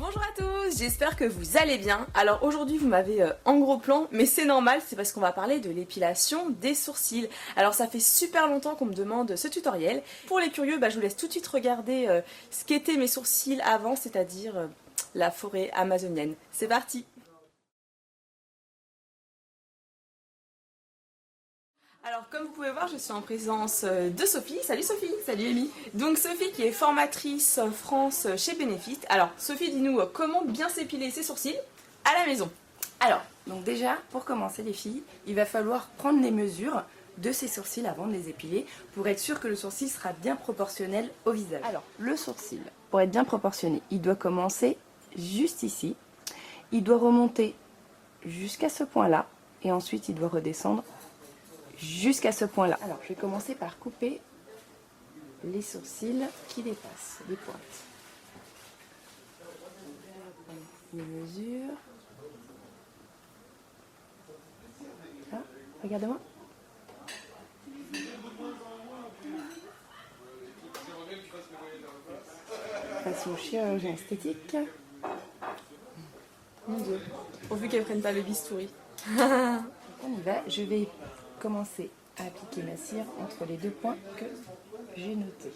Bonjour à tous, j'espère que vous allez bien. Alors aujourd'hui vous m'avez en gros plan, mais c'est normal, c'est parce qu'on va parler de l'épilation des sourcils. Alors ça fait super longtemps qu'on me demande ce tutoriel. Pour les curieux, je vous laisse tout de suite regarder ce qu'étaient mes sourcils avant, c'est-à-dire la forêt amazonienne. C'est parti! Alors comme vous pouvez voir, je suis en présence de Sophie. Salut Sophie! Salut Amy! Donc Sophie qui est formatrice France chez Benefit. Alors Sophie, dis-nous comment bien s'épiler ses sourcils à la maison. Alors, donc déjà, pour commencer les filles, il va falloir prendre les mesures de ses sourcils avant de les épiler pour être sûr que le sourcil sera bien proportionnel au visage. Alors, le sourcil, pour être bien proportionné, il doit commencer juste ici, il doit remonter jusqu'à ce point-là et ensuite il doit redescendre jusqu'à ce point-là. Alors, je vais commencer par couper les sourcils qui dépassent les pointes. Les mesures. Là, regardez-moi. Façon chirurgien esthétique. Mon Dieu, pourvu qu'elle prenne pas le bistouri. On y va, je vais commencer à appliquer ma cire entre les deux points que j'ai notés.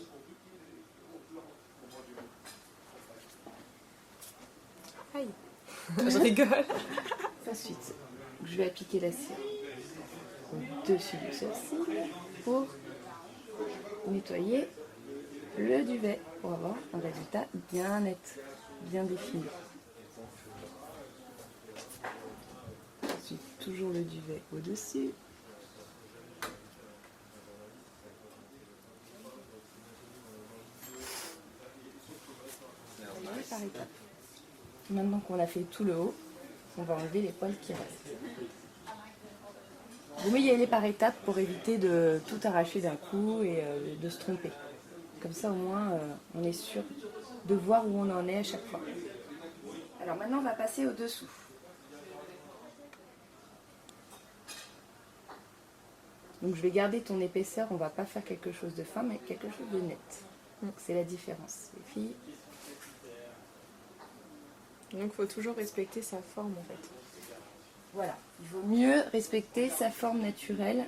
Aïe, je rigole. Ensuite, je vais appliquer la cire au-dessus du sourcil pour nettoyer le duvet pour avoir un résultat bien net, bien défini. Ensuite, toujours le duvet au-dessus. Par étapes. Maintenant qu'on a fait tout le haut, on va enlever les poils qui restent. Vous y aller par étapes pour éviter de tout arracher d'un coup et de se tromper. Comme ça au moins on est sûr de voir où on en est à chaque fois. Alors maintenant on va passer au dessous. Donc je vais garder ton épaisseur, on va pas faire quelque chose de fin mais quelque chose de net. Donc c'est la différence. Les filles. Donc il faut toujours respecter sa forme en fait. Voilà, il vaut mieux respecter sa forme naturelle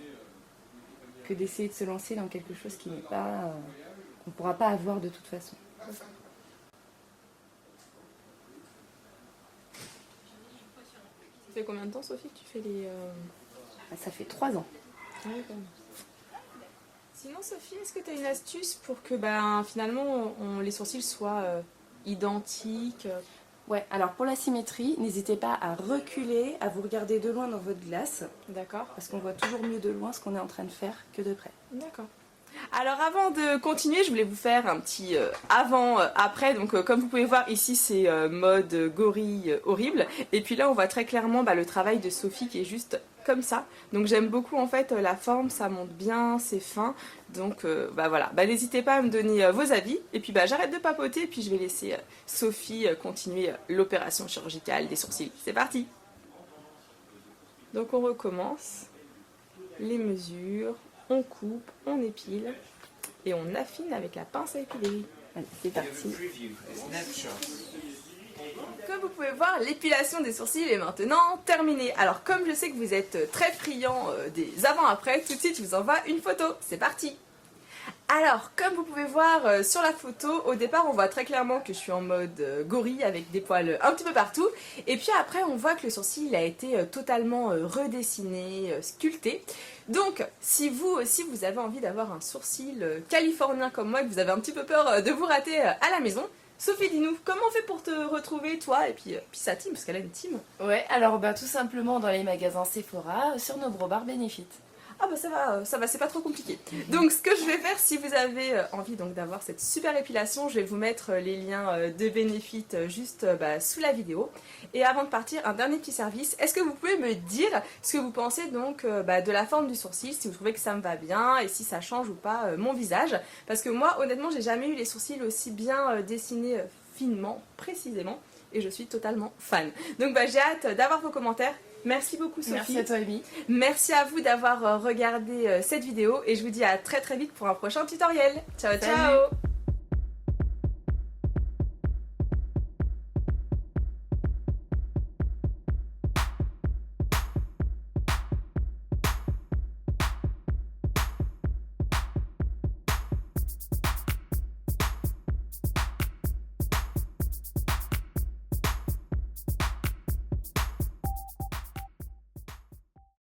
que d'essayer de se lancer dans quelque chose qui n'est pas, qu'on ne pourra pas avoir de toute façon. Ça fait combien de temps Sophie que tu fais les... Ça fait 3 ans. Ah oui, quand même. Sinon Sophie, est-ce que tu as une astuce pour que finalement les sourcils soient identiques? Ouais, alors pour la symétrie, n'hésitez pas à reculer, à vous regarder de loin dans votre glace. D'accord. Parce qu'on voit toujours mieux de loin ce qu'on est en train de faire que de près. D'accord. Alors avant de continuer, je voulais vous faire un petit avant-après. Donc comme vous pouvez voir ici, c'est mode gorille horrible. Et puis là, on voit très clairement le travail de Sophie qui est juste comme ça. Donc j'aime beaucoup en fait la forme, ça monte bien, c'est fin. Donc voilà, n'hésitez pas à me donner vos avis. Et puis j'arrête de papoter et puis je vais laisser Sophie continuer l'opération chirurgicale des sourcils. C'est parti! Donc on recommence les mesures. On coupe, on épile et on affine avec la pince à épiler. Allez, c'est parti. Comme vous pouvez voir, l'épilation des sourcils est maintenant terminée. Alors comme je sais que vous êtes très friands des avant-après, tout de suite je vous envoie une photo. C'est parti! Alors, comme vous pouvez voir sur la photo, au départ on voit très clairement que je suis en mode gorille avec des poils un petit peu partout. Et puis après on voit que le sourcil a été totalement redessiné, sculpté. Donc, si vous aussi vous avez envie d'avoir un sourcil californien comme moi et que vous avez un petit peu peur de vous rater à la maison, Sophie, dis-nous, comment on fait pour te retrouver toi et puis sa team, parce qu'elle a une team? Ouais, alors tout simplement dans les magasins Sephora, sur nos gros bars Benefit. Ah ça va, c'est pas trop compliqué. Donc ce que je vais faire, si vous avez envie d'avoir cette super épilation, je vais vous mettre les liens de Benefit juste sous la vidéo. Et avant de partir, un dernier petit service. Est-ce que vous pouvez me dire ce que vous pensez donc de la forme du sourcil, si vous trouvez que ça me va bien et si ça change ou pas mon visage? Parce que moi, honnêtement, j'ai jamais eu les sourcils aussi bien dessinés finement, précisément. Et je suis totalement fan. Donc j'ai hâte d'avoir vos commentaires. Merci beaucoup Sophie. Merci à toi Amy. Merci à vous d'avoir regardé cette vidéo et je vous dis à très vite pour un prochain tutoriel. Ciao ciao.